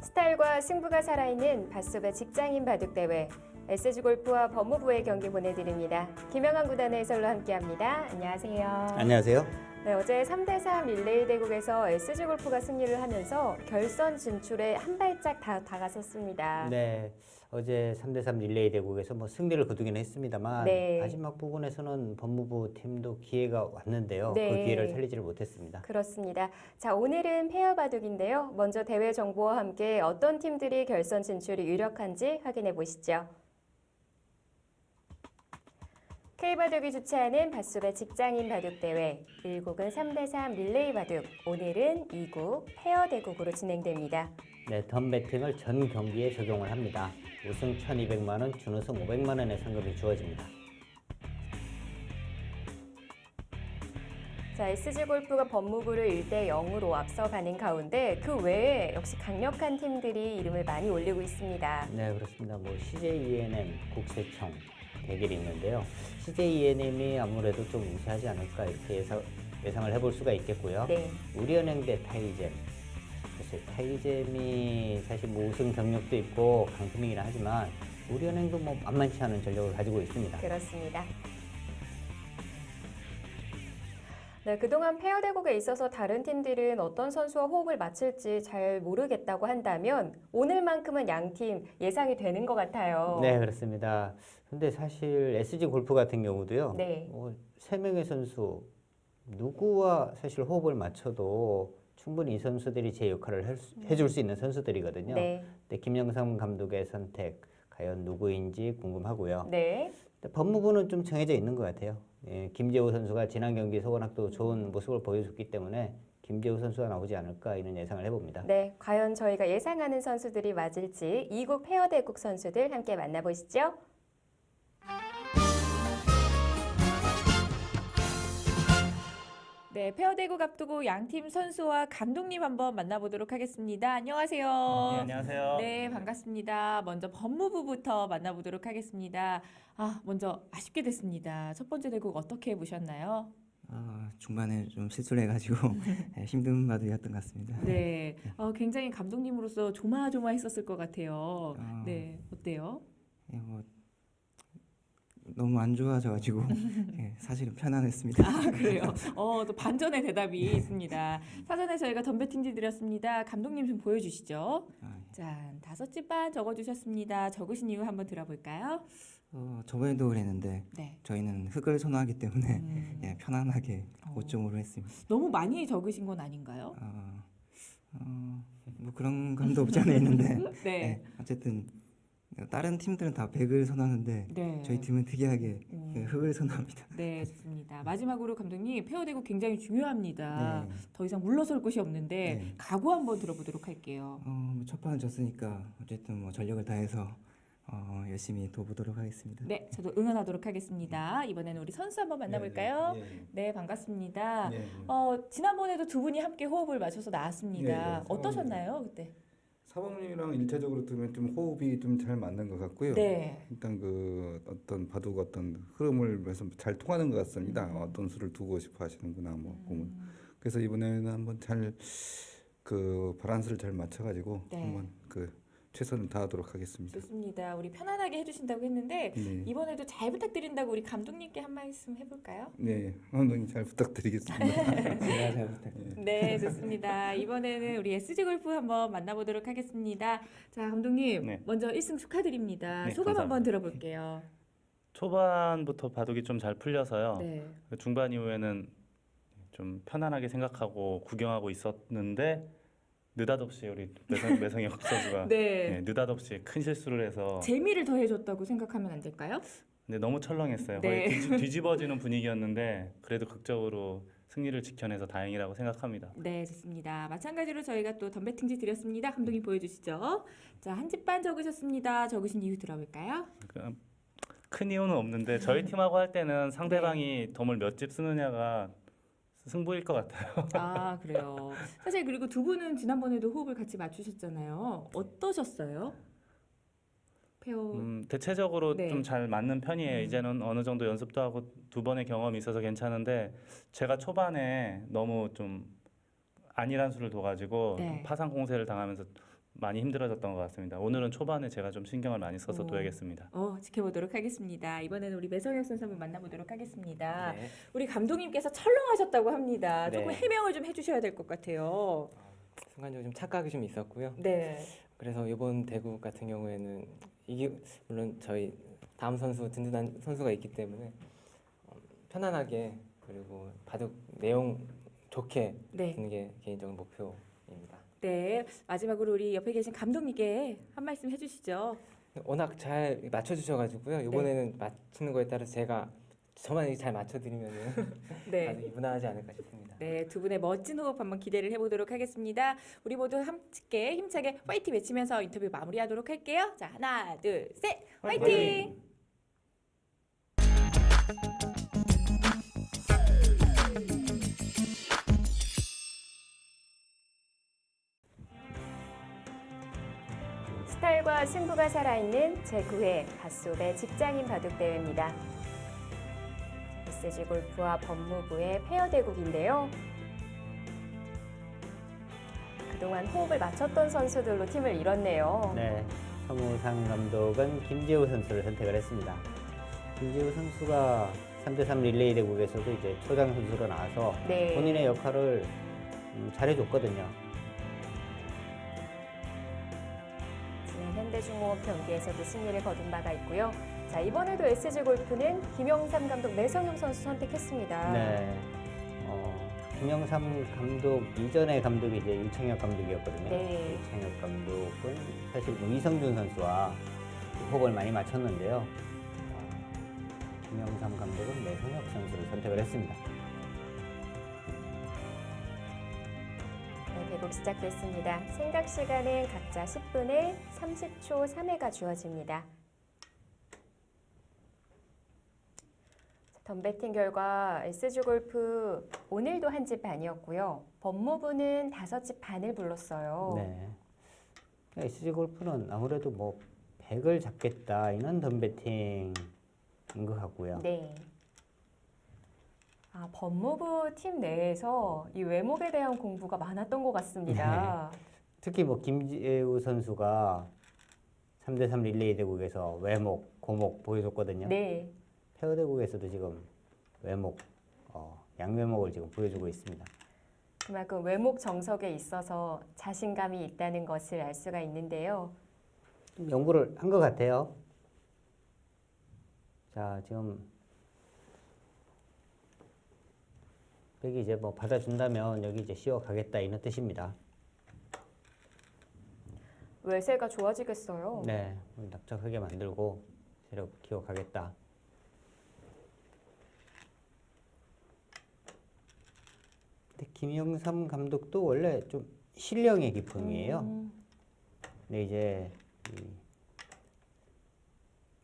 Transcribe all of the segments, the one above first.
스타일과 승부가 살아있는 밭숲의 직장인 바둑대회 SG골프와 법무부의 경기 보내드립니다. 김영환 구단의 해설로 함께합니다. 안녕하세요. 안녕하세요. 네, 어제 3대3 릴레이 대국에서 SG골프가 승리를 하면서 결선 진출에 한 발짝 다가섰습니다. 네, 어제 3대3 릴레이 대국에서 승리를 거두긴 했습니다만 네. 마지막 부분에서는 법무부 팀도 기회가 왔는데요. 네. 그 기회를 살리지를 못했습니다. 그렇습니다. 자, 오늘은 페어 바둑인데요. 먼저 대회 정보와 함께 어떤 팀들이 결선 진출이 유력한지 확인해 보시죠. K바둑이 주최하는 밭숲의 직장인 바둑대회 1국은 3대3 릴레이 바둑, 오늘은 2국 페어 대국으로 진행됩니다. 네, 덤 배팅을 전 경기에 적용을 합니다. 우승 1,200만 원, 준우승 500만 원의 상금이 주어집니다. 자, SG골프가 법무부를 1대 0으로 앞서가는 가운데 그 외에 역시 강력한 팀들이 이름을 많이 올리고 있습니다. 네, 그렇습니다. CJ ENM, 국세청 대결이 있는데요. CJ ENM이 아무래도 좀 우세하지 않을까 이렇게 예상을 해볼 수가 있겠고요. 네. 우리은행 대 타이젠. 글쎄, 타이젠이 사실 우승 경력도 있고 강팀이긴 하지만 우리은행도 만만치 않은 전력을 가지고 있습니다. 그렇습니다. 네, 그동안 페어 대국에 있어서 다른 팀들은 어떤 선수와 호흡을 맞출지 잘 모르겠다고 한다면 오늘만큼은 양팀 예상이 되는 것 같아요. 네, 그렇습니다. 근데 사실 SG 골프 같은 경우도요. 네. 3명의 선수 누구와 사실 호흡을 맞춰도 충분히 이 선수들이 제 역할을 해줄 수 있는 선수들이거든요. 네. 근데 김영삼 감독의 선택 과연 누구인지 궁금하고요. 네. 법무부는 좀 정해져 있는 것 같아요. 예, 김재호 선수가 지난 경기 서원학도 좋은 모습을 보여줬기 때문에 김재호 선수가 나오지 않을까 이런 예상을 해봅니다. 네, 과연 저희가 예상하는 선수들이 맞을지 2국 페어 대국 선수들 함께 만나보시죠. 네, 페어 대국 앞두고 양팀 선수와 감독님 한번 만나보도록 하겠습니다. 안녕하세요. 네, 안녕하세요. 네, 반갑습니다. 먼저 법무부부터 만나보도록 하겠습니다. 먼저 아쉽게 됐습니다. 첫 번째 대국 어떻게 보셨나요? 중반에 좀 실수를 해가지고 힘든 바둑이었던 것 같습니다. 네, 굉장히 감독님으로서 조마조마했었을 것 같아요. 네, 어때요? 예, 너무 안 좋아져가지고 예, 사실은 편안했습니다. 그래요. 또 반전의 대답이 있습니다. 사전에 저희가 덤배팅지 드렸습니다. 감독님 좀 보여주시죠. 짠, 5지 반 적어주셨습니다. 적으신 이유 한번 들어볼까요? 저번에도 그랬는데 네. 저희는 흙을 선호하기 때문에 예, 편안하게 5.5로 했습니다. 너무 많이 적으신 건 아닌가요? 그런 감도 없지 않아 있는데 네. 예, 어쨌든 다른 팀들은 다 100을 선호하는데 네. 저희 팀은 특이하게 흙을 선호합니다. 네, 좋습니다. 마지막으로 감독님, 페어대국 굉장히 중요합니다. 네. 더 이상 물러설 곳이 없는데 네. 각오 한번 들어보도록 할게요. 첫 판은 졌으니까 어쨌든 전력을 다해서 열심히 도보도록 하겠습니다. 네, 저도 응원하도록 하겠습니다. 이번에는 우리 선수 한번 만나볼까요? 네, 반갑습니다. 지난번에도 두 분이 함께 호흡을 맞춰서 나왔습니다. 네, 어떠셨나요, 그때? 사범님이랑 일차적으로 들으면 좀 호흡이 좀 잘 맞는 것 같고요. 네. 일단 그 어떤 바둑 어떤 흐름을 해서 잘 통하는 것 같습니다. 어떤 수를 두고 싶어 하시는구나 보면. 그래서 이번에는 한번 잘 그 바란스를 잘 맞춰가지고 네. 한번 최선을 다하도록 하겠습니다. 좋습니다. 우리 편안하게 해주신다고 했는데 네. 이번에도 잘 부탁드린다고 우리 감독님께 한 말씀 해볼까요? 네, 감독님 잘 부탁드리겠습니다. 제가 잘 부탁드립니다. 네, 좋습니다. 이번에는 우리 SG골프 한번 만나보도록 하겠습니다. 자, 감독님, 네. 먼저 1승 축하드립니다. 네, 소감 한번 감사합니다. 들어볼게요. 초반부터 바둑이 좀 잘 풀려서요. 네. 중반 이후에는 좀 편안하게 생각하고 구경하고 있었는데 느닷없이 우리 매성혁 선수가 네. 느닷없이 큰 실수를 해서 재미를 더해줬다고 생각하면 안 될까요? 근데 너무 철렁했어요. 네. 거의 뒤집어지는 분위기였는데 그래도 극적으로 승리를 지켜내서 다행이라고 생각합니다. 네, 좋습니다. 마찬가지로 저희가 또 덤배팅지 드렸습니다. 감독님 보여주시죠. 자, 한 집 반 적으셨습니다. 적으신 이유 들어볼까요? 큰 이유는 없는데 저희 팀하고 할 때는 상대방이 덤을 몇 집 쓰느냐가 승부일 것 같아요. 그래요. 사실 그리고 두 분은 지난번에도 호흡을 같이 맞추셨잖아요. 어떠셨어요? 페어. 대체적으로 네. 좀 잘 맞는 편이에요. 이제는 어느 정도 연습도 하고 두 번의 경험이 있어서 괜찮은데 제가 초반에 너무 좀 안일한 수를 둬가지고 네. 파상 공세를 당하면서 많이 힘들어졌던 것 같습니다. 오늘은 초반에 제가 좀 신경을 많이 써서 오. 둬야겠습니다. 지켜보도록 하겠습니다. 이번에는 우리 매성혁 선수 한번 만나보도록 하겠습니다. 네. 우리 감독님께서 철렁하셨다고 합니다. 조금 네. 해명을 좀 해주셔야 될 것 같아요. 순간적으로 좀 착각이 좀 있었고요. 네. 그래서 이번 대구 같은 경우에는 이게 물론 저희 다음 선수 든든한 선수가 있기 때문에 편안하게 그리고 바둑 내용 좋게 네. 두는 게 개인적인 목표입니다. 네. 마지막으로 우리 옆에 계신 감독님께 한 말씀 해주시죠. 워낙 잘 맞춰주셔가지고요. 이번에는 맞히는 거에 따라서 제가 저만 잘 맞춰드리면은 네. 아주 무난하지 않을까 싶습니다. 네, 두 분의 멋진 호흡 한번 기대를 해보도록 하겠습니다. 우리 모두 함께 힘차게 파이팅 외치면서 인터뷰 마무리하도록 할게요. 자, 하나, 둘, 셋, 파이팅! 스타일과 승부가 살아있는 제9회 갓소배 직장인 바둑대회입니다. SG 골프와 법무부의 페어 대국인데요. 그동안 호흡을 맞췄던 선수들로 팀을 이뤘네요. 네, 서무상 감독은 김재우 선수를 선택을 했습니다. 김재우 선수가 3대3 릴레이 대국에서도 이제 초장 선수로 나와서 네. 본인의 역할을 잘해줬거든요. 지난 현대중공업 경기에서도 승리를 거둔 바가 있고요. 자, 이번에도 SG 골프는 김영삼 감독, 매성용 선수 선택했습니다. 네, 김영삼 감독 이전의 감독이 이제 유창혁 감독이었거든요. 네. 유창혁 감독은 사실 이성준 선수와 호흡을 많이 맞췄는데요. 김영삼 감독은 매성혁 선수를 선택을 했습니다. 네, 대국 시작됐습니다. 생각 시간은 각자 10분에 30초 3회가 주어집니다. 덤배팅 결과 SG 골프 오늘도 한 집 반이었고요. 법무부는 5집 반을 불렀어요. 네. SG 골프는 아무래도 뭐 100을 잡겠다 이런 덤배팅인 것 같고요. 네. 아, 법무부 팀 내에서 이 외목에 대한 공부가 많았던 것 같습니다. 특히 뭐 김재우 선수가 3대3 릴레이 대국에서 외목, 고목 보여줬거든요. 네. 페어 대국에서도 지금 외목, 양외목을 지금 보여주고 있습니다. 그만큼 외목 정석에 있어서 자신감이 있다는 것을 알 수가 있는데요. 좀 연구를 한 것 같아요. 자, 지금 백이 이제 뭐 받아준다면 여기 이제 씌워가겠다 이런 뜻입니다. 외세가 좋아지겠어요. 네, 납작하게 만들고 세력 키워가겠다. 근데 김영삼 감독도 원래 좀 신령의 기풍이에요. 근데 이제 이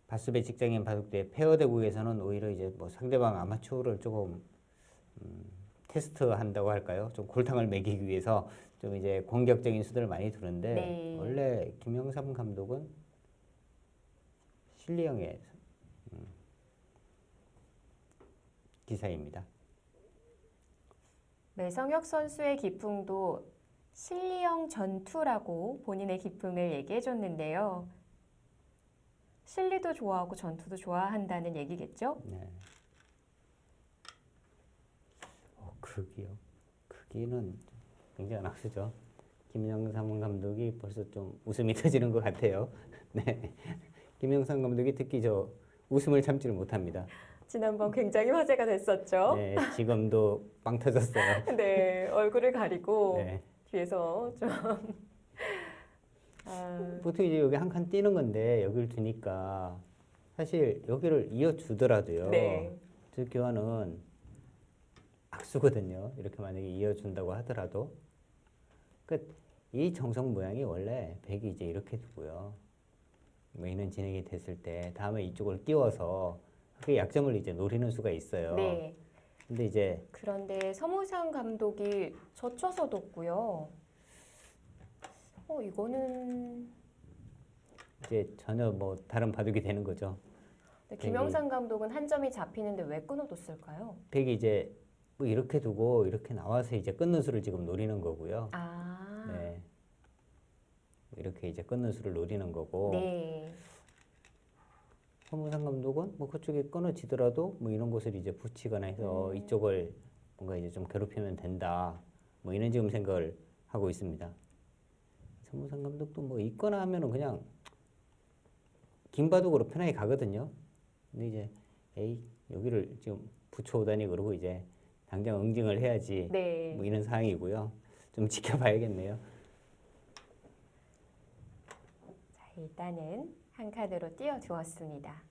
바수배 직장인 바둑대 페어 대국에서는 오히려 이제 뭐 상대방 아마추어를 조금 테스트한다고 할까요? 좀 골탕을 먹이기 위해서 좀 이제 공격적인 수들을 많이 두는데 네. 원래 김영삼 감독은 신령의 기사입니다. 매성혁 선수의 기풍도 실리형 전투라고 본인의 기풍을 얘기해 줬는데요. 실리도 좋아하고 전투도 좋아한다는 얘기겠죠? 네. 극이요. 극이는 굉장히 악수죠. 김영삼 감독이 벌써 좀 웃음이 터지는 것 같아요. 네. 김영삼 감독이 특히 저 웃음을 참지를 못합니다. 지난번 굉장히 화제가 됐었죠. 네, 지금도 빵 터졌어요. 네, 얼굴을 가리고 네. 뒤에서 좀 아, 보통 이제 여기 한 칸 띄는 건데 여기를 두니까 사실 여기를 이어주더라도요. 네. 저 교환은 악수거든요. 이렇게 만약에 이어준다고 하더라도 이 정석 모양이 원래 백이 이제 이렇게 두고요. 뭐 이런 진행이 됐을 때 다음에 이쪽을 띄워서 그 약점을 이제 노리는 수가 있어요. 네. 근데 이제 그런데 서무상 감독이 젖혀서 뒀고요. 이거는 이제 전혀 뭐 다른 바둑이 되는 거죠. 근데 김영삼 감독은 한 점이 잡히는데 왜 끊어뒀을까요? 백이 이제 뭐 이렇게 두고 이렇게 나와서 이제 끊는 수를 지금 노리는 거고요. 아, 네. 이렇게 이제 끊는 수를 노리는 거고 네. 서무상 감독은 뭐 그쪽에 끊어지더라도 뭐 이런 곳을 이제 붙이거나 해서 이쪽을 뭔가 이제 좀 괴롭히면 된다. 뭐 이런 지금 생각을 하고 있습니다. 서무상 감독도 뭐 있거나 하면은 그냥 긴 바둑으로 편하게 가거든요. 근데 이제 에이 여기를 지금 붙여오다니 그러고 이제 당장 응징을 해야지. 네. 뭐 이런 상황이고요. 좀 지켜봐야겠네요. 자, 일단은 한 칸으로 띄워두었습니다.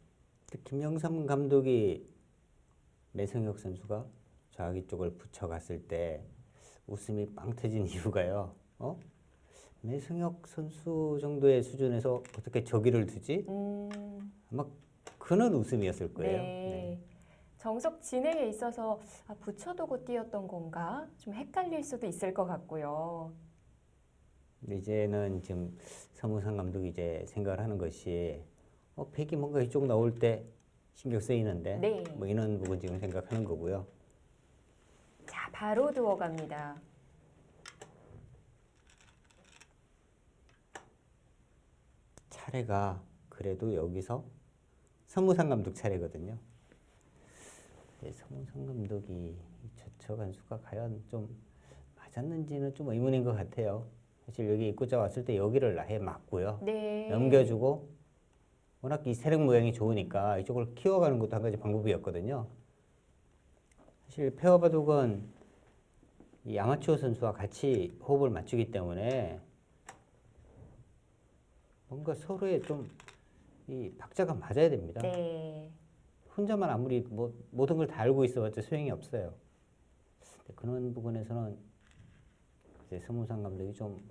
김영삼 감독이 매성혁 선수가 좌기 쪽을 붙여갔을 때 웃음이 빵 터진 이유가요. 매성혁 선수 정도의 수준에서 어떻게 저기를 두지? 아마 그런 웃음이었을 거예요. 네. 정석 진행에 있어서 붙여두고 띄었던 건가? 좀 헷갈릴 수도 있을 것 같고요. 근데 이제는 지금 서무상 감독이 이제 생각을 하는 것이 백이 뭔가 이쪽 나올 때 신경 쓰이는데 네. 뭐 이런 부분 지금 생각하는 거고요. 자, 바로 두어갑니다. 차례가 그래도 여기서 서무상 감독 차례거든요. 서무상 감독이 이 저쳐간 수가 과연 좀 맞았는지는 좀 의문인 것 같아요. 사실 여기 입구자 왔을 때 여기를 아예 막고요. 네. 넘겨주고 워낙 이 세력 모양이 좋으니까 이쪽을 키워가는 것도 한 가지 방법이었거든요. 사실 페어 바둑은 이 아마추어 선수와 같이 호흡을 맞추기 때문에 뭔가 서로의 좀 이 박자가 맞아야 됩니다. 네. 혼자만 아무리 뭐 모든 걸 다 알고 있어봤자 소용이 없어요. 그런 부분에서는 이제 서무상 감독이 좀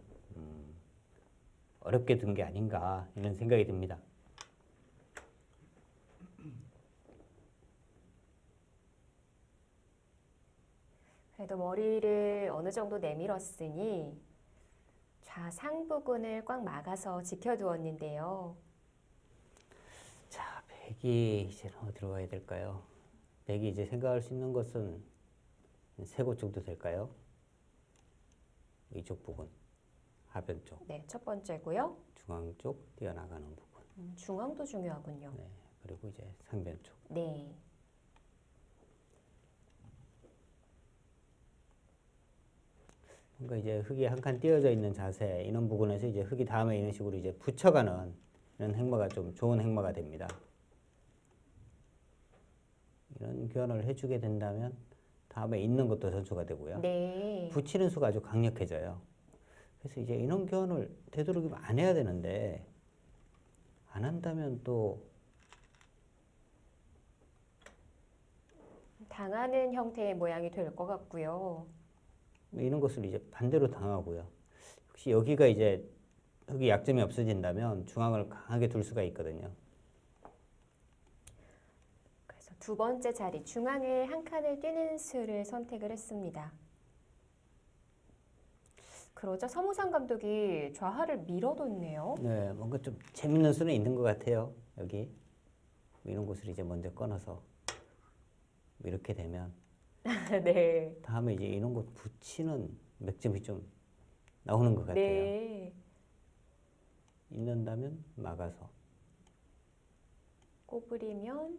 어렵게 든 게 아닌가 이런 생각이 듭니다. 그래도 머리를 어느 정도 내밀었으니 좌상 부근을 꽉 막아서 지켜두었는데요. 자, 백이 이제는 어디로 가야 될까요? 백이 이제 생각할 수 있는 것은 세 곳 정도 될까요? 이쪽 부분, 하변 쪽, 네, 첫 번째고요. 중앙 쪽 뛰어나가는 부분, 중앙도 중요하군요. 네, 그리고 이제 상변 쪽. 네. 뭔가 이제 흙이 한 칸 띄어져 있는 자세 이런 부분에서 이제 흙이 다음에 이런 식으로 이제 붙여가는 이런 행마가 좀 좋은 행마가 됩니다. 이런 교환을 해주게 된다면 다음에 있는 것도 전초가 되고요. 네. 붙이는 수가 아주 강력해져요. 그래서 이제 인원 교환을 되도록이면 안 해야 되는데 안 한다면 또 당하는 형태의 모양이 될 것 같고요. 이런 것을 이제 반대로 당하고요. 혹시 여기가 이제 흙이 약점이 없어진다면 중앙을 강하게 둘 수가 있거든요. 그래서 두 번째 자리 중앙에 한 칸을 뛰는 수를 선택을 했습니다. 그러자 서무상 감독이 좌하를 밀어뒀네요. 네, 뭔가 좀 재밌는 수는 있는 것 같아요. 여기 이런 곳을 이제 먼저 끊어서 이렇게 되면 네. 다음에 이제 이런 곳 붙이는 맥점이 좀 나오는 것 같아요. 네. 있는다면 막아서 꼬부리면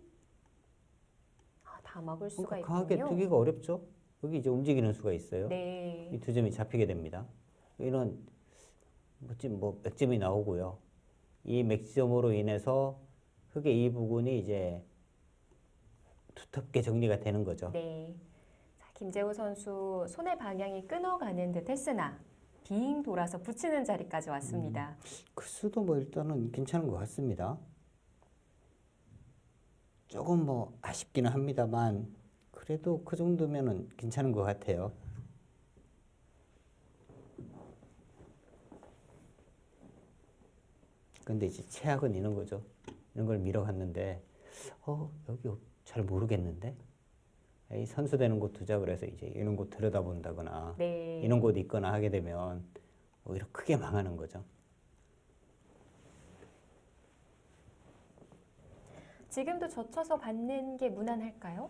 다 막을 수가 그러니까 강하게 있군요. 두기가 어렵죠. 여기 이제 움직이는 수가 있어요. 네. 이 두 점이 잡히게 됩니다. 이런 멋진 뭐 맥점이 나오고요. 이 맥점으로 인해서 흙의 이 부분이 이제 두텁게 정리가 되는 거죠. 네. 자, 김재우 선수 손의 방향이 끊어가는 듯 했으나 빙 돌아서 붙이는 자리까지 왔습니다. 그 수도 뭐 일단은 괜찮은 것 같습니다. 조금 뭐 아쉽기는 합니다만 그래도 그 정도면은 괜찮은 것 같아요. 근데 이제 최악은 이런 거죠. 이런 걸 밀어갔는데 여기 잘 모르겠는데 이 선수 되는 곳 두자 그래서 이제 이런 곳 들여다본다거나 네. 이런 곳 있거나 하게 되면 오히려 크게 망하는 거죠. 지금도 젖혀서 받는 게 무난할까요?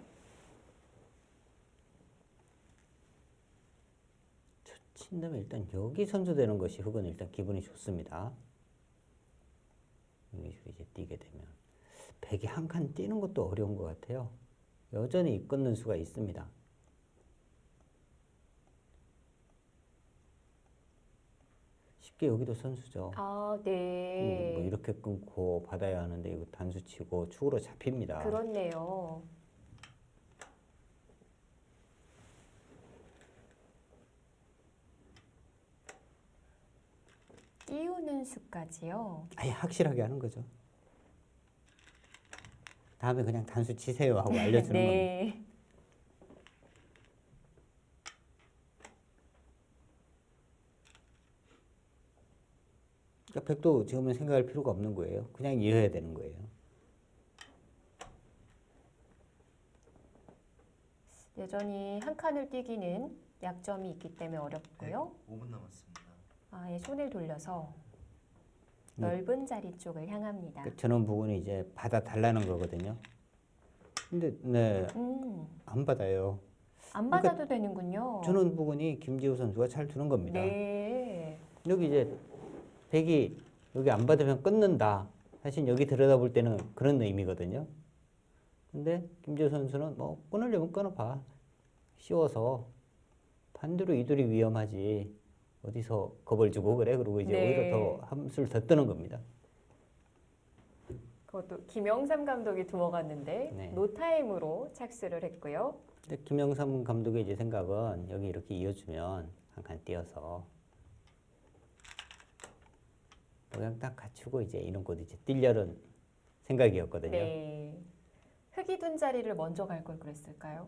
친 다음에 일단 여기 선수되는 것이 흑은 일단 기분이 좋습니다. 여기서 이제 뛰게 되면 백이 한 칸 뛰는 것도 어려운 것 같아요. 여전히 끊는 수가 있습니다. 쉽게 여기도 선수죠. 아, 네. 뭐 이렇게 끊고 받아야 하는데 이거 단수 치고 축으로 잡힙니다. 그렇네요. 띄우는 수까지요. 아예 확실하게 하는 거죠. 다음에 그냥 단수 치세요 하고 알려주는 겁니다. 네. 그러니까 백도 지금은 생각할 필요가 없는 거예요. 그냥 이어야 되는 거예요. 여전히 한 칸을 뛰기는 약점이 있기 때문에 어렵고요. 5분 남았습니다. 아예 손을 돌려서 네. 넓은 자리 쪽을 향합니다. 그 저런 부분이 이제 받아 달라는 거거든요. 근데 네, 안 받아요. 안 그러니까 받아도 되는군요. 저런 부분이 김지우 선수가 잘 두는 겁니다. 네. 여기 이제 백이 여기 안 받으면 끊는다. 사실 여기 들여다볼 때는 그런 의미거든요. 근데 김지우 선수는 뭐 끊으려면 끊어봐. 쉬워서 반대로 이돌이 위험하지. 어디서 겁을 주고 그래. 그리고 이제 네. 오히려 더 함수를 더 뜨는 겁니다. 그것도 김영삼 감독이 두어갔는데 네. 노타임으로 착수를 했고요. 근데 김영삼 감독의 이제 생각은 여기 이렇게 이어주면 한 칸 띄어서 모양 딱 갖추고 이제 이런 곳 이제 뛸려는 생각이었거든요. 네. 흑이 둔 자리를 먼저 갈 걸 그랬을까요?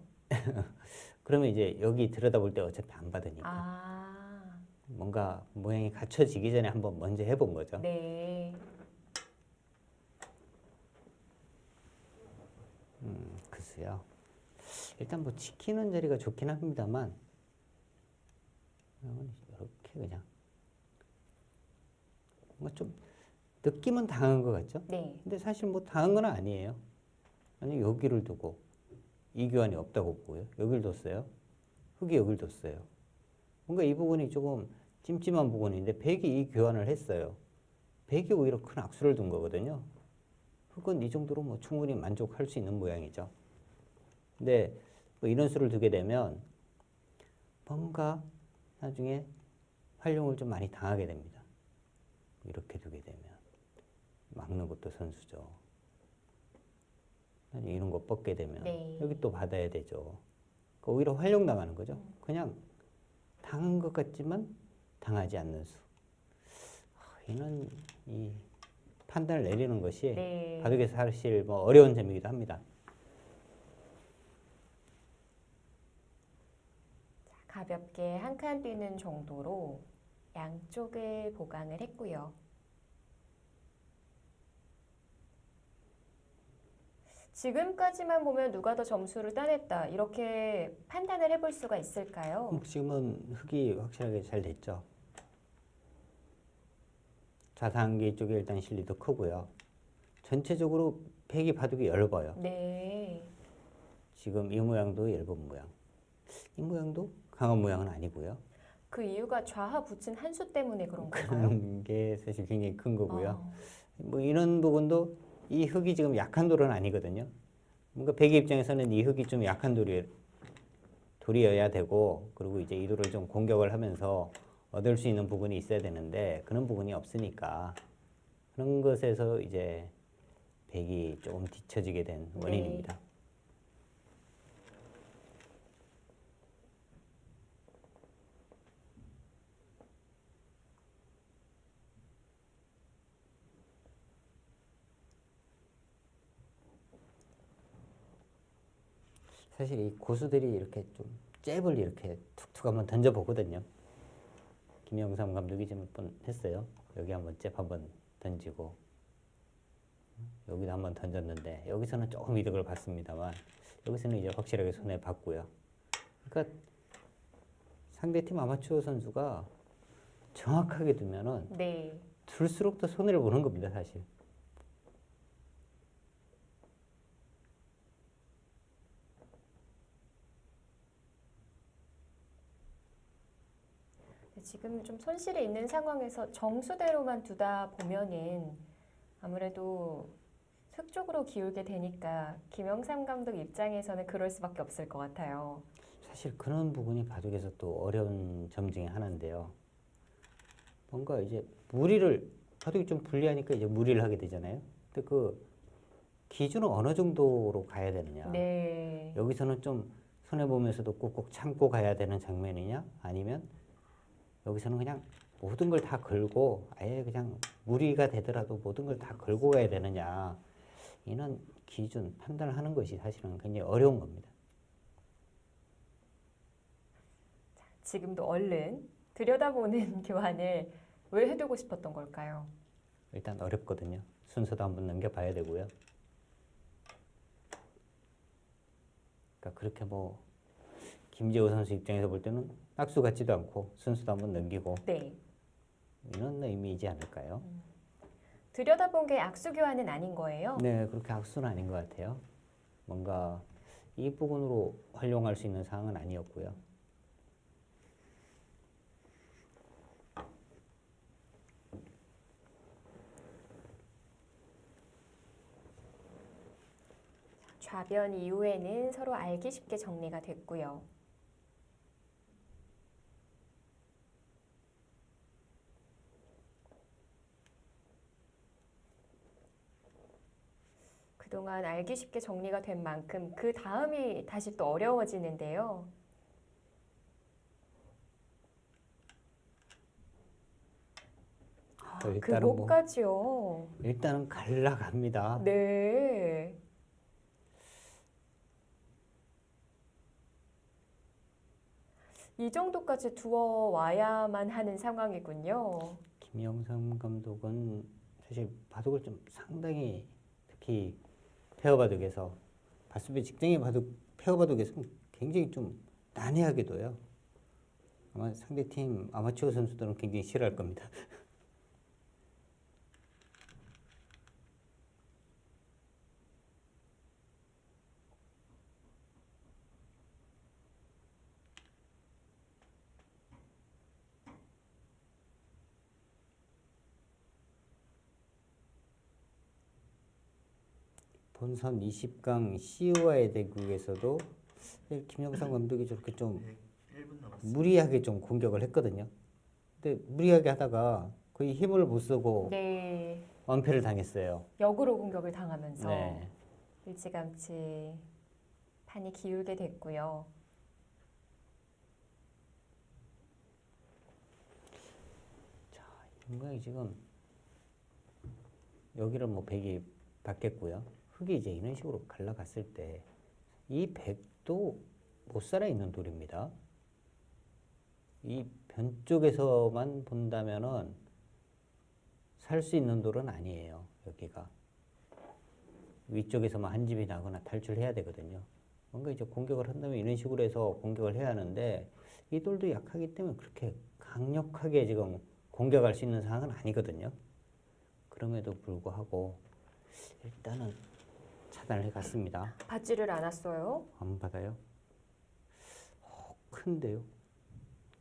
그러면 이제 여기 들여다볼 때 어차피 안 받으니까 아, 뭔가 모양이 갖춰지기 전에 한번 먼저 해본 거죠. 네. 글쎄요. 일단 뭐 지키는 자리가 좋긴 합니다만 이렇게 그냥 뭔가 좀 느낌은 당한 것 같죠? 네. 근데 사실 뭐 당한 건 아니에요. 아니 여기를 두고 이 교환이 없다고 보고요. 여기를 뒀어요. 흑이 여기를 뒀어요. 뭔가 이 부분이 조금 찜찜한 부분인데 백이 이 교환을 했어요. 백이 오히려 큰 악수를 둔 거거든요. 흑은 이 정도로 뭐 충분히 만족할 수 있는 모양이죠. 근데 뭐 이런 수를 두게 되면 뭔가 나중에 활용을 좀 많이 당하게 됩니다. 이렇게 두게 되면 막는 것도 선수죠. 나중에 이런 거 뻗게 되면 네. 여기 또 받아야 되죠. 그러니까 오히려 활용 당하는 거죠. 그냥 당한 것 같지만 당하지 않는 수. 이는 이 판단을 내리는 것이 네. 바둑에서 사실 뭐 어려운 점이기도 합니다. 가볍게 한 칸 뛰는 정도로 양쪽을 보강을 했고요. 지금까지만 보면 누가 더 점수를 따냈다 이렇게 판단을 해볼 수가 있을까요? 지금은 흑이 확실하게 잘 됐죠. 좌상기 쪽에 일단 실리도 크고요. 전체적으로 백이 바둑이 얇아요. 네. 지금 이 모양도 얇은 모양. 이 모양도 강한 모양은 아니고요. 그 이유가 좌하 붙인 한 수 때문에 그런 건가요? 그런 게 사실 굉장히 큰 거고요. 아, 뭐 이런 부분도 이 흑이 지금 약한 돌은 아니거든요. 뭔가 백의 입장에서는 이 흑이 좀 약한 돌이어야 되고, 그리고 이제 이 돌을 좀 공격을 하면서 얻을 수 있는 부분이 있어야 되는데 그런 부분이 없으니까 그런 것에서 이제 백이 조금 뒤처지게 된 네. 원인입니다. 사실 이 고수들이 이렇게 좀 잽을 이렇게 툭툭 한번 던져보거든요. 김영삼 감독이 좀 몇 번 했어요. 여기 한번 잽 한번 던지고 여기도 한번 던졌는데 여기서는 조금 이득을 봤습니다만 여기서는 이제 확실하게 손해 봤고요. 그러니까 상대팀 아마추어 선수가 정확하게 두면은 네. 둘수록 더 손해를 보는 겁니다, 사실. 지금 좀 손실이 있는 상황에서 정수대로만 두다 보면은 아무래도 흙 쪽으로 기울게 되니까 김영삼 감독 입장에서는 그럴 수밖에 없을 것 같아요. 사실 그런 부분이 바둑에서 또 어려운 점 중에 하나인데요. 뭔가 이제 무리를 바둑이 좀 불리하니까 이제 무리를 하게 되잖아요. 근데 그 기준은 어느 정도로 가야 되느냐? 네. 여기서는 좀 손해 보면서도 꾹꾹 참고 가야 되는 장면이냐? 아니면 여기서는 그냥 모든 걸 다 걸고 아예 그냥 무리가 되더라도 모든 걸 다 걸고 가야 되느냐? 이런 기준 판단을 하는 것이 사실은 굉장히 어려운 겁니다. 지금도 얼른 들여다보는 교환을 왜 해두고 싶었던 걸까요? 일단 어렵거든요. 순서도 한번 넘겨봐야 되고요. 그러니까 그렇게 뭐 김재호 선수 입장에서 볼 때는 악수 같지도 않고 순서도 한번 넘기고 네. 이런 의미이지 않을까요? 들여다본 게 악수 교환은 아닌 거예요? 네, 그렇게 악수는 아닌 것 같아요. 뭔가 이 부분으로 활용할 수 있는 상황은 아니었고요. 좌변 이후에는 서로 알기 쉽게 정리가 됐고요. 그동안 알기 쉽게 정리가 된 만큼 그 다음이 다시 또 어려워지는데요. 일단은 뭐 그것까지요. 일단은 갈라갑니다. 네. 이 정도까지 두어 와야만 하는 상황이군요. 김영삼 감독은 사실 바둑을 좀 상당히 특히 페어 바둑에서 바수비 직전의 바둑 페어 바둑에서 굉장히 좀 난해하게 둬요. 아마 상대팀 아마추어 선수들은 굉장히 싫어할 겁니다. 본선 20강 시우와의 대국에서도 김영삼 감독이 저렇게 좀 무리하게 좀 공격을 했거든요. 근데 무리하게 하다가 거의 힘을 못 쓰고 네. 완패를 당했어요. 역으로 공격을 당하면서 네. 일찌감치 판이 기울게 됐고요. 이 모양이 지금 여기를 뭐 백이 받겠고요. 흙이 이제 이런 식으로 갈라갔을 때 이 백도 못 살아 있는 돌입니다. 이 변 쪽에서만 본다면은 살 수 있는 돌은 아니에요. 여기가 위쪽에서만 한 집이 나거나 탈출해야 되거든요. 뭔가 이제 공격을 한다면 이런 식으로 해서 공격을 해야 하는데 이 돌도 약하기 때문에 그렇게 강력하게 지금 공격할 수 있는 상황은 아니거든요. 그럼에도 불구하고 일단은 차단을 해갔습니다. 받지를 않았어요. 안 받아요? 큰데요.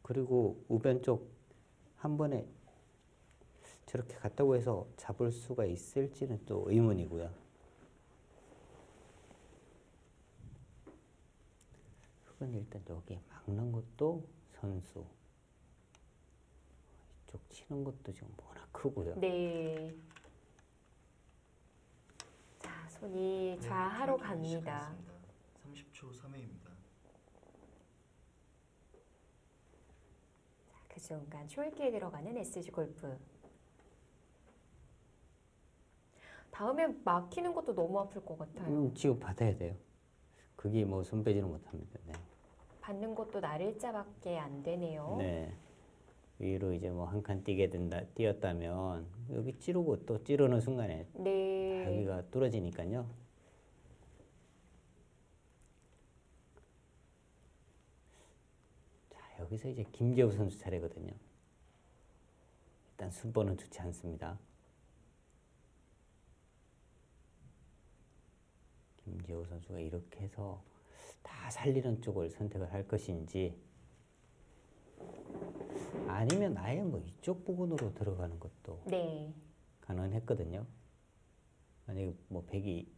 그리고 우변 쪽 한 번에 저렇게 갔다고 해서 잡을 수가 있을지는 또 의문이고요. 흙은 일단 여기 막는 것도 선수. 이쪽 치는 것도 지금 워낙 크고요. 네. 자, 손이 좌하로 갑니다. 30초 3회입니다. 그 순간 초읽기에 들어가는 SG 골프. 다음에 막히는 것도 너무 아플 것 같아요. 지금 받아야 돼요. 그게 뭐 손 빼지는 못합니다. 네. 받는 것도 날일자밖에 안 되네요. 네. 위로 이제 뭐 한 칸 뛰었다면 여기 찌르고 또 찌르는 순간에 네. 여기가 뚫어지니까요. 자, 여기서 이제 김재우 선수 차례거든요. 일단 순번은 좋지 않습니다. 김재우 선수가 이렇게 해서 다 살리는 쪽을 선택을 할 것인지 아니면 아예 뭐 이쪽 부분으로 들어가는 것도 네. 가능했거든요. 만약에 뭐 백이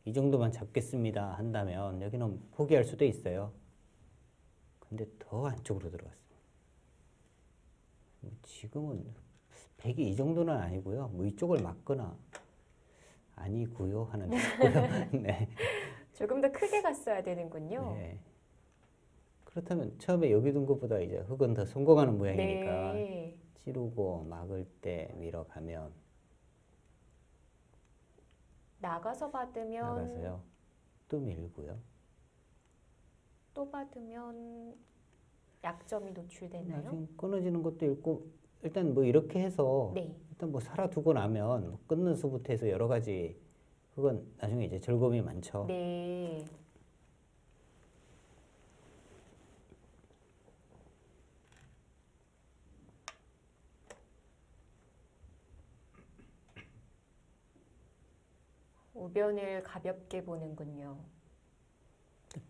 이 정도만 잡겠습니다 한다면 여기는 포기할 수도 있어요. 근데 더 안쪽으로 들어갔습니다. 지금은 백이 이 정도는 아니고요. 뭐 이쪽을 막거나 아니고요 하는 거고요. 네. 조금 더 크게 갔어야 되는군요. 네. 그렇다면 처음에 여기 둔 것보다 이제 흙은 더 성공하는 모양이니까 네. 찌르고 막을 때 밀어가면 나가서 받으면 나가서요. 또 밀고요. 또 받으면 약점이 노출되나요? 나중에 끊어지는 것도 있고 일단 뭐 이렇게 해서 네. 일단 뭐 살아두고 나면 뭐 끊는 수부터 해서 여러 가지 그건 나중에 이제 즐거움이 많죠. 네. 우변을 가볍게 보는군요.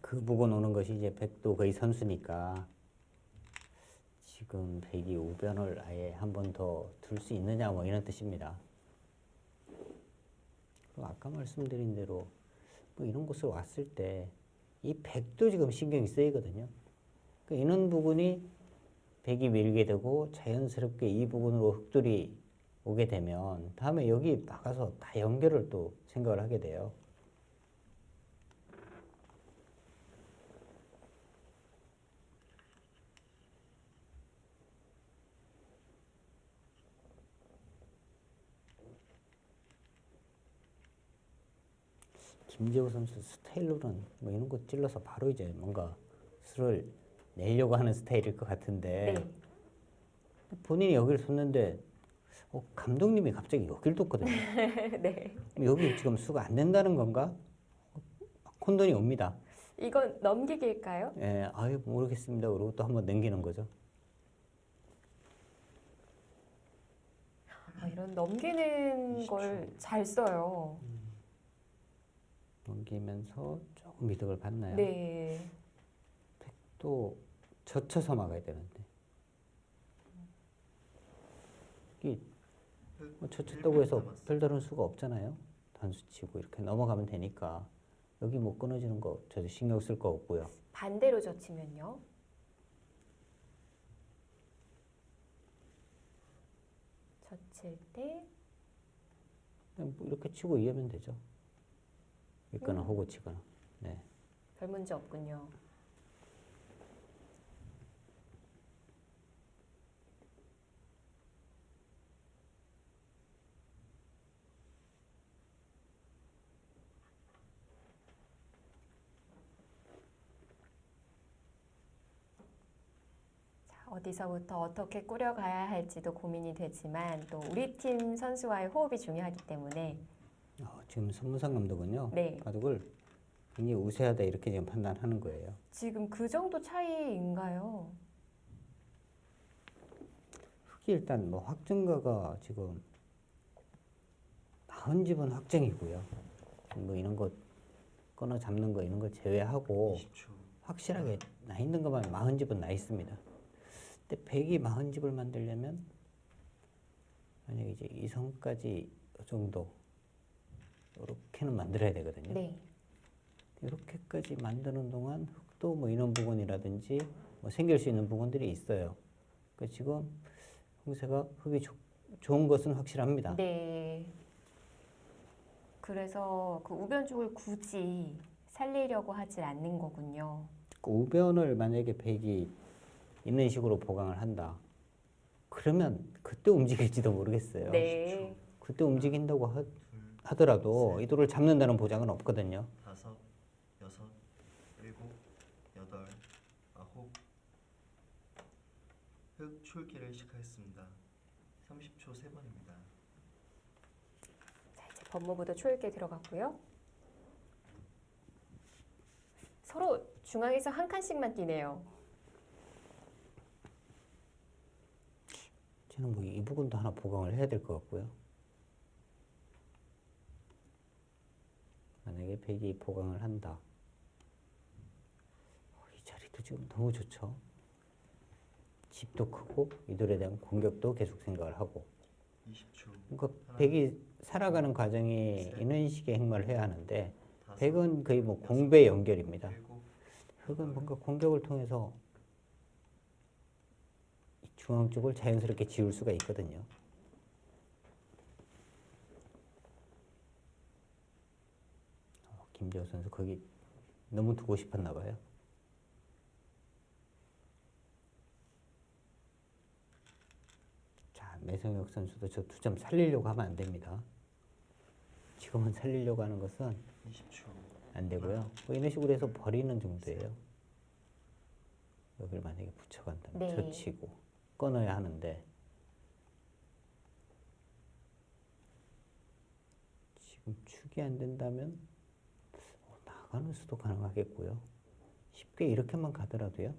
그 부분 오는 것이 이제 백도 거의 선수니까 지금 백이 우변을 아예 한 번 더 둘 수 있느냐 뭐 이런 뜻입니다. 그리고 아까 말씀드린 대로 뭐 이런 곳을 왔을 때 이 백도 지금 신경이 쓰이거든요. 그러니까 이런 부분이 백이 밀게 되고 자연스럽게 이 부분으로 흑돌이 오게 되면 다음에 여기 막아서 다 연결을 또 생각을 하게 돼요. 김재호 선수 스타일로는 뭐 이런 거 찔러서 바로 이제 뭔가 수를 내려고 하는 스타일일 것 같은데 네. 본인이 여기를 뒀는데 감독님이 갑자기 여기를 뒀거든요. 네. 여기 지금 수가 안 된다는 건가? 혼돈이 옵니다. 이건 넘기기일까요? 예, 아유 모르겠습니다. 그러고 또 한번 넘기는 거죠. 아, 이런 넘기는 걸 잘 써요. 넘기면서 조금 이득을 받나요? 네. 또 젖혀서 막아야 되는데 이게 뭐 젖혔다고 해서 별다른 수가 없잖아요. 단수 치고 이렇게 넘어가면 되니까 여기 뭐 끊어지는 거 저도 신경 쓸 거 없고요. 반대로 젖히면요. 젖힐 때 그냥 뭐 이렇게 치고 이으면 되죠. 있거나 호구 치거나. 네. 별 문제 없군요. 자, 어디서부터 어떻게 꾸려가야 할지도 고민이 되지만 또 우리 팀 선수와의 호흡이 중요하기 때문에 지금 손문상 감독은요. 네. 바둑을 굉장히 우세하다 이렇게 지금 판단하는 거예요. 지금 그 정도 차이인가요? 흑이 일단 뭐 확정가가 지금 40집은 확정이고요. 뭐 이런 거 끊어 잡는 거 이런 거 제외하고 20초. 확실하게 나 있는 것만 40집은 나 있습니다. 근데 100이 40집을 만들려면 만약에 이제 이성까지 이 정도 이렇게는 만들어야 되거든요. 네. 이렇게까지 만드는 동안 흑도 뭐 이런 부분이라든지 뭐 생길 수 있는 부분들이 있어요. 그러니까 지금 형세가 흑이 좋은 것은 확실합니다. 네. 그래서 그 우변 쪽을 굳이 살리려고 하지 않는 거군요. 그 우변을 만약에 백이 있는 식으로 보강을 한다. 그러면 그때 움직일지도 모르겠어요. 네. 그때 움직인다고 둘, 하더라도 셋. 이 돌을 잡는다는 보장은 없거든요. 5, 6, 7, 8, 9. 흑 출기를 시작하겠습니다. 30초 3번입니다. 자, 이제 법무부도 초읽기에 들어갔고요. 서로 중앙에서 한 칸씩만 뛰네요. 저는 뭐 이 부분도 하나 보강을 해야 될 것 같고요. 만약에 백이 보강을 한다. 이 자리도 지금 너무 좋죠. 집도 크고 이 돌에 대한 공격도 계속 생각을 하고 20초. 그러니까 백이 살아가는 과정이 이런 식의 행마를 해야 하는데 백은 거의 뭐 공배 연결입니다. 흑은 뭔가 공격을 통해서 이 중앙 쪽을 자연스럽게 지울 수가 있거든요. 김재호 선수 거기 너무 두고 싶었나 봐요. 자, 매성혁 선수도 저 투점 살리려고 하면 안 됩니다. 지금은 살리려고 하는 것은 20초. 안 되고요. 뭐 이런 식으로 해서 버리는 정도예요. 여기를 만약에 붙여간다면 네. 젖히고 끊어야 하는데 지금 축이 안 된다면 나가는 수도 가능하겠고요. 쉽게 이렇게만 가더라도요.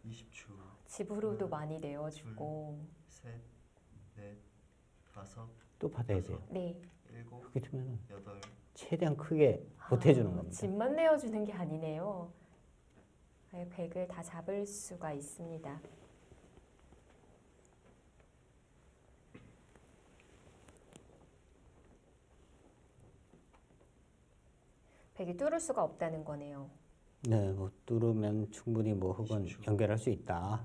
20초. 집으로도 많이 내어주고. 셋, 넷, 다섯, 또 받아야 돼요. 네. 일곱, 그렇게 되면 여덟. 최대한 크게 보태주는 겁니다. 집만 내어주는 게 아니네요. 아예 백을 다 잡을 수가 있습니다. 백이 뚫을 수가 없다는 거네요. 네, 뭐 뚫으면 충분히 뭐 흑은 20초. 연결할 수 있다.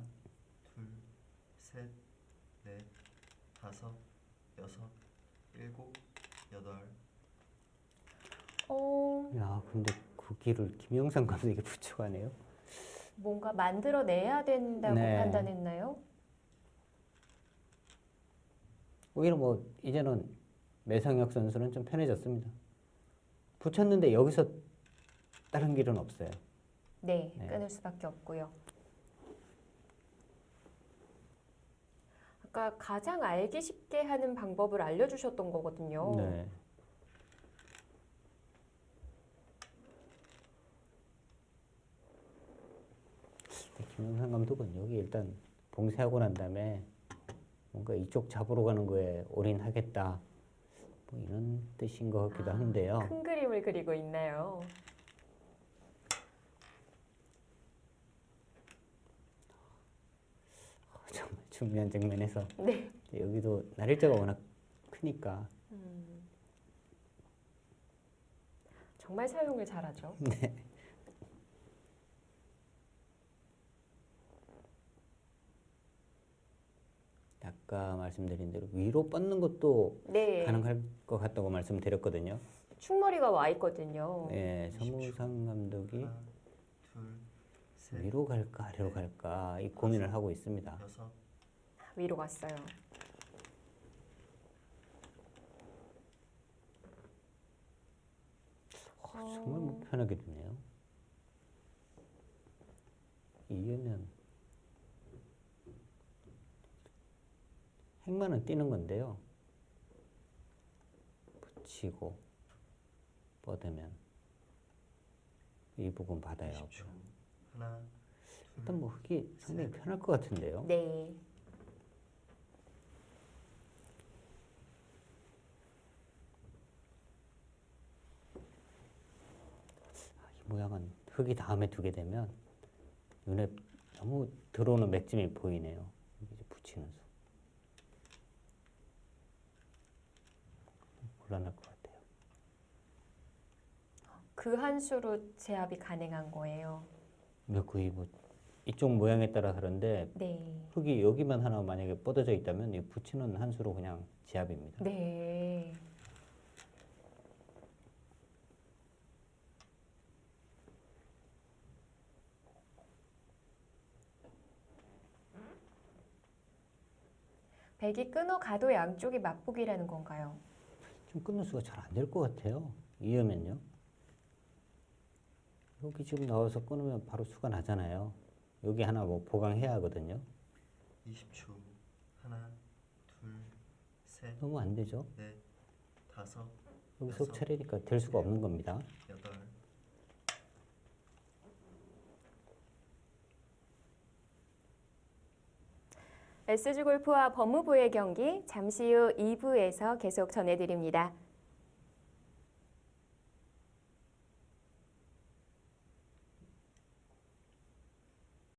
둘, 셋, 넷, 다섯, 여섯, 일곱, 여덟. 야, 근데 그 길을 김영삼 감독이 붙여가네요. 뭔가 만들어내야 된다고 네. 판단했나요? 오히려 뭐 이제는 매성혁 선수는 좀 편해졌습니다. 붙였는데 여기서 다른 길은 없어요. 네, 네. 끊을 수밖에 없고요. 아까 가장 알기 쉽게 하는 방법을 알려주셨던 거거든요. 네. 김영삼 감독은 여기 일단 봉쇄하고 난 다음에 뭔가 이쪽 잡으러 가는 거에 올인하겠다. 뭐 이런 뜻인 것 같기도 한데요. 큰 그림을 그리고 있나요? 정말 중요한 장면에서 네. 여기도 날일자가 워낙 크니까 정말 사용을 잘하죠. 네. 아까 말씀드린 대로 위로 뻗는 것도 네. 가능할 것 같다고 말씀드렸거든요. 충머리가 와 있거든요. 네, 서무상 감독이 하나, 둘, 셋, 위로 갈까 아래로 갈까 이 고민을 하고 있습니다. 여섯. 위로 갔어요. 정말 뭐 편하게 되네요. 이으면 행만은 뛰는 건데요. 붙이고 뻗으면 이 부분 받아야 하고 20초. 하나, 둘, 일단 뭐 흑이 상당히 편할 것 같은데요. 네. 이 모양은 흑이 다음에 두게 되면 눈에 너무 들어오는 맥짐이 보이네요. 이제 붙이는 수. 곤란할 것 같아요. 그 한 수로 제압이 가능한 거예요. 근데 거의 뭐 이쪽 모양에 따라 다른데 네. 흙이 여기만 하나 만약에 뻗어져 있다면 이 붙이는 한 수로 그냥 제압입니다. 네. 백이 끊어가도 양쪽이 맞보기라는 건가요? 좀 끊는 수가 잘 안 될 것 같아요. 이으면요. 여기 지금 나와서 끊으면 바로 수가 나잖아요. 여기 하나 뭐 보강해야 하거든요. 20초. 하나, 둘, 셋, 너무 안 되죠. 넷, 다섯, 여기서 차례니까 될 수가 없는 겁니다. 여덟. SG 골프와 법무부의 경기 잠시 후 2부에서 계속 전해드립니다.